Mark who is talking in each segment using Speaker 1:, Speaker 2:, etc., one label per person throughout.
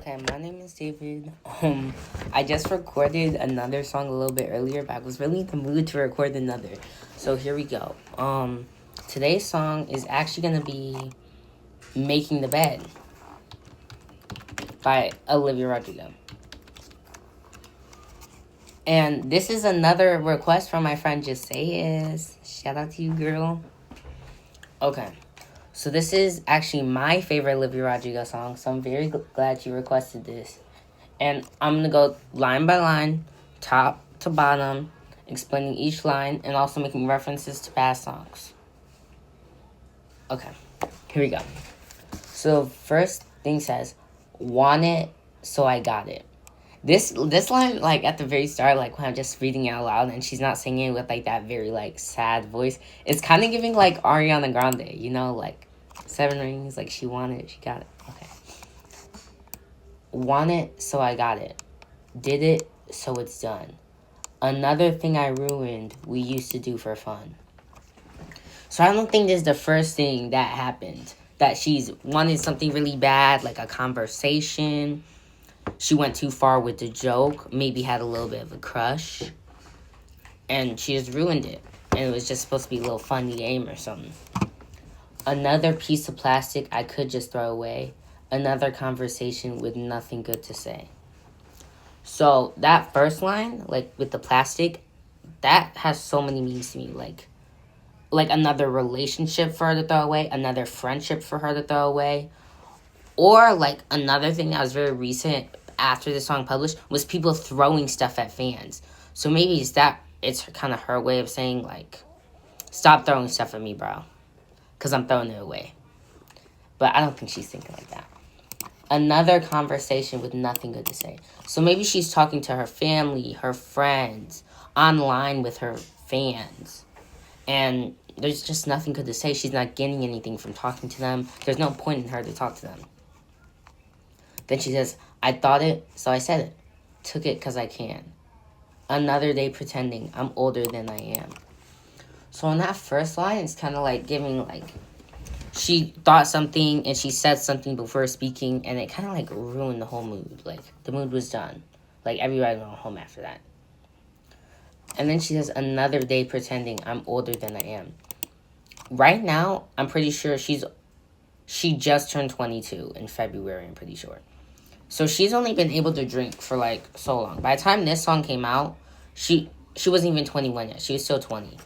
Speaker 1: Okay, my name is David. I just recorded another song a little bit earlier, but I was really in the mood to record another. So here we go. Today's song is actually gonna be "Making the Bed" by Olivia Rodrigo. And this is another request from my friend Just Say Is. Shout out to you, girl. Okay. So this is actually my favorite Olivia Rodrigo song, so I'm very glad you requested this. And I'm going to go line by line, top to bottom, explaining each line, and also making references to past songs. Okay, here we go. So first thing says, "Want it, so I got it." This line, like, at the very start, like, when I'm just reading it out loud and she's not singing with, like, that very, like, sad voice, it's kind of giving, like, Ariana Grande, you know, like, 7 rings, like, she wanted it, she got it. Okay. Want it, so I got it. Did it, so it's done. Another thing I ruined, we used to do for fun. So I don't think this is the first thing that happened. That she's wanted something really bad, like a conversation. She went too far with the joke, maybe had a little bit of a crush, and she just ruined it. And it was just supposed to be a little funny game or something. Another piece of plastic I could just throw away. Another conversation with nothing good to say. So that first line, like with the plastic, that has so many meanings to me. Like another relationship for her to throw away, another friendship for her to throw away, or like another thing that was very recent after the song published was people throwing stuff at fans. So maybe it's kind of her way of saying, like, stop throwing stuff at me, bro, because I'm throwing it away. But I don't think she's thinking like that. Another conversation with nothing good to say. So maybe she's talking to her family, her friends, online with her fans, and there's just nothing good to say. She's not getting anything from talking to them. There's no point in her to talk to them. Then she says, I thought it, so I said it. Took it because I can. Another day pretending I'm older than I am. So in that first line, it's kind of like giving, like, she thought something and she said something before speaking, and it kind of like ruined the whole mood. Like, the mood was done. Like, everybody went home after that. And then she says, another day pretending I'm older than I am. Right now, I'm pretty sure she just turned 22 in February, I'm pretty sure. So she's only been able to drink for, like, so long. By the time this song came out, she wasn't even 21 yet. She was still 20.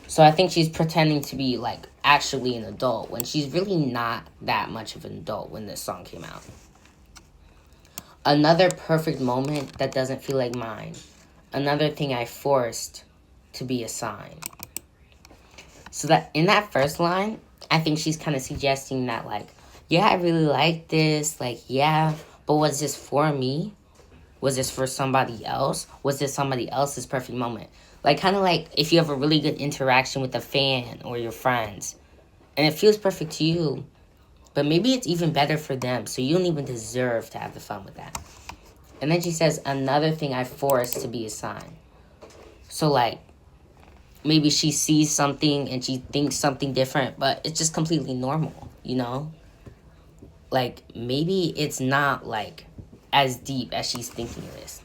Speaker 1: So I think she's pretending to be, like, actually an adult when she's really not that much of an adult when this song came out. Another perfect moment that doesn't feel like mine. Another thing I forced to be a sign. So that in that first line, I think she's kind of suggesting that, like, yeah, I really like this. Like, yeah, but was this for me? Was this for somebody else? Was this somebody else's perfect moment? Like, kind of like if you have a really good interaction with a fan or your friends, and it feels perfect to you, but maybe it's even better for them, so you don't even deserve to have the fun with that. And then she says, another thing I forced to be a sign. So, like, maybe she sees something and she thinks something different, but it's just completely normal, you know? Like, maybe it's not, like, as deep as she's thinking it is.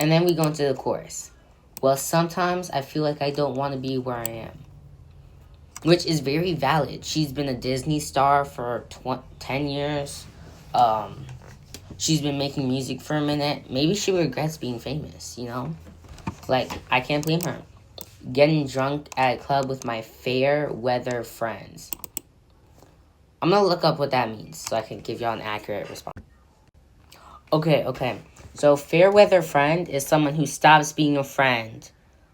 Speaker 1: And then we go into the chorus. Well, sometimes I feel like I don't want to be where I am. Which is very valid. She's been a Disney star for 10 years. She's been making music for a minute. Maybe she regrets being famous, you know? Like, I can't blame her. Getting drunk at a club with my fair weather friends. I'm gonna look up what that means so I can give y'all an accurate response. Okay. So, fair weather friend is someone who stops being a friend,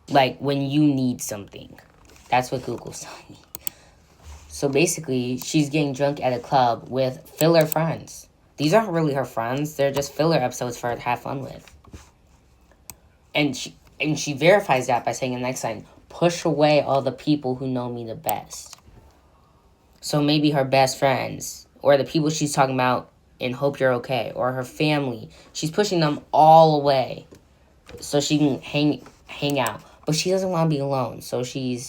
Speaker 1: like, when you need something. That's what Google's telling me. So, basically, she's getting drunk at a club with filler friends. These aren't really her friends. They're just filler episodes for her to have fun with. And she verifies that by saying in the next line, push away all the people who know me the best. So maybe her best friends, or the people she's talking about in Hope You're Okay, or her family, she's pushing them all away so she can hang out. But she doesn't want to be alone, so she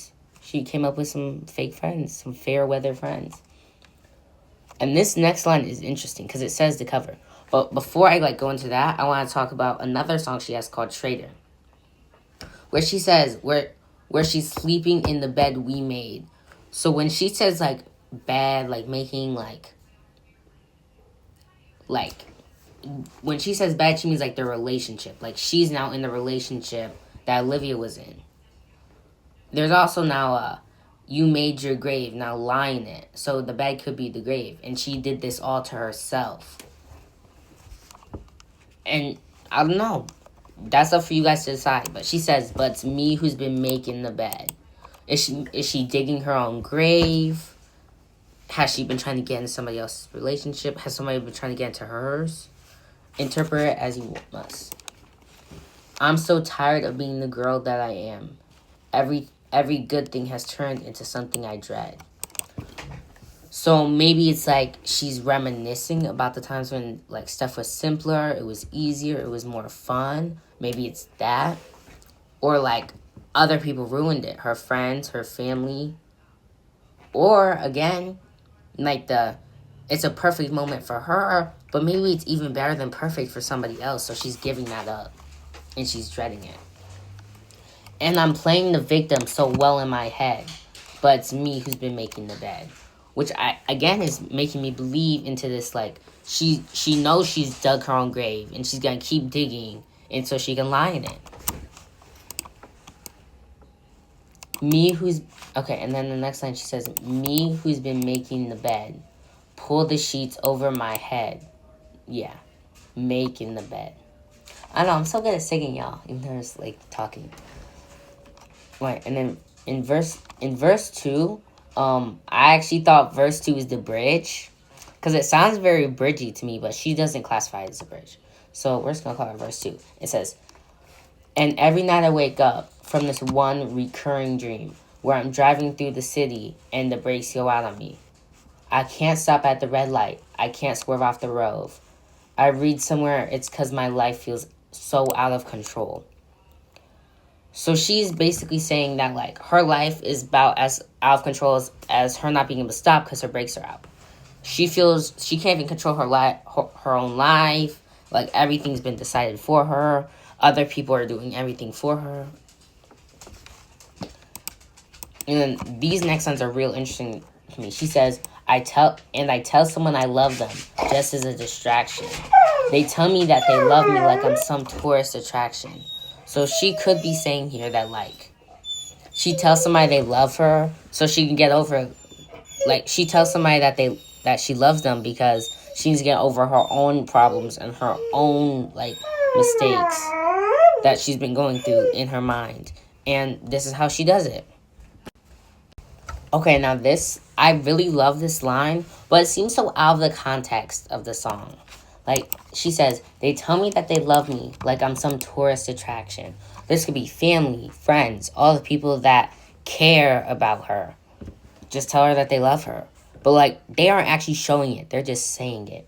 Speaker 1: came up with some fake friends, some fair weather friends. And this next line is interesting because it says the cover. But before I go into that, I want to talk about another song she has called Traitor, where she says where she's sleeping in the bed we made. So when she says bad, making like when she says bad, she means the relationship. She's now in the relationship that Olivia was in. There's also now you made your grave, now lie in it. So the bed could be the grave. And she did this all to herself. And I don't know. That's up for you guys to decide. But she says, but it's me who's been making the bed. Is she digging her own grave? Has she been trying to get into somebody else's relationship? Has somebody been trying to get into hers? Interpret it as you must. I'm so tired of being the girl that I am. Every good thing has turned into something I dread. So maybe it's she's reminiscing about the times when stuff was simpler, it was easier, it was more fun. Maybe it's that. Or other people ruined it. Her friends, her family. Or again, it's a perfect moment for her, but maybe it's even better than perfect for somebody else, so she's giving that up. And she's dreading it. And I'm playing the victim so well in my head, but it's me who's been making the bed. Which, again, is making me believe into this, she knows she's dug her own grave, and she's going to keep digging, and so she can lie in it. Okay, and then the next line she says, me who's been making the bed, pull the sheets over my head. Yeah, making the bed. I know, I'm so good at singing, y'all, even though it's talking. Right, and then in verse 2, I actually thought verse 2 is the bridge, because it sounds very bridgy to me, but she doesn't classify it as a bridge. So we're just going to call it verse 2. It says, and every night I wake up from this one recurring dream, where I'm driving through the city and the brakes go out on me. I can't stop at the red light. I can't swerve off the road. I read somewhere it's because my life feels so out of control. So she's basically saying that her life is about as out of control as her not being able to stop because her brakes are out. She feels she can't even control her own life. Everything's been decided for her. Other people are doing everything for her. And then these next lines are real interesting to me. She says, I tell someone I love them just as a distraction. They tell me that they love me like I'm some tourist attraction. So she could be saying here that she tells somebody they love her so she can get over she tells somebody that she loves them because she needs to get over her own problems and her own mistakes that she's been going through in her mind. And this is how she does it. Okay, now I really love this line, but it seems so out of the context of the song. She says, they tell me that they love me like I'm some tourist attraction. This could be family, friends, all the people that care about her. Just tell her that they love her. But, they aren't actually showing it. They're just saying it.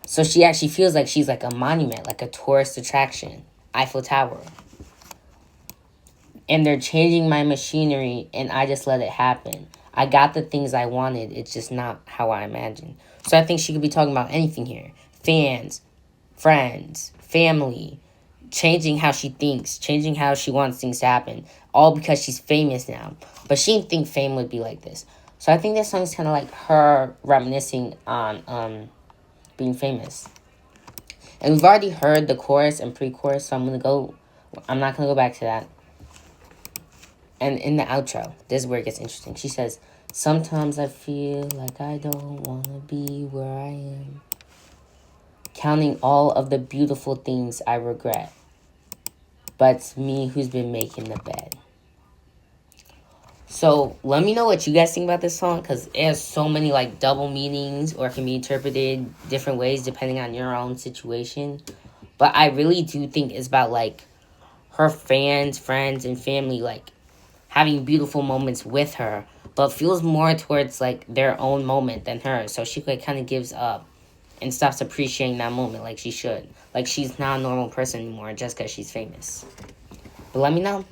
Speaker 1: So she actually feels like she's a monument, a tourist attraction. Eiffel Tower. And they're changing my machinery, and I just let it happen. I got the things I wanted. It's just not how I imagined. So I think she could be talking about anything here. Fans, friends, family, changing how she thinks, changing how she wants things to happen, all because she's famous now. But she didn't think fame would be like this. So I think this song is kind of her reminiscing on being famous. And we've already heard the chorus and pre-chorus, so I'm not going to go back to that. And in the outro, this is where it gets interesting. She says, sometimes I feel like I don't want to be where I am. Counting all of the beautiful things I regret. But it's me who's been making the bed. So let me know what you guys think about this song, because it has so many double meanings, or it can be interpreted different ways depending on your own situation. But I really do think it's about her fans, friends, and family having beautiful moments with her, but feels more towards their own moment than her. So she kind of gives up and stops appreciating that moment like she should. She's not a normal person anymore just because she's famous. But let me know.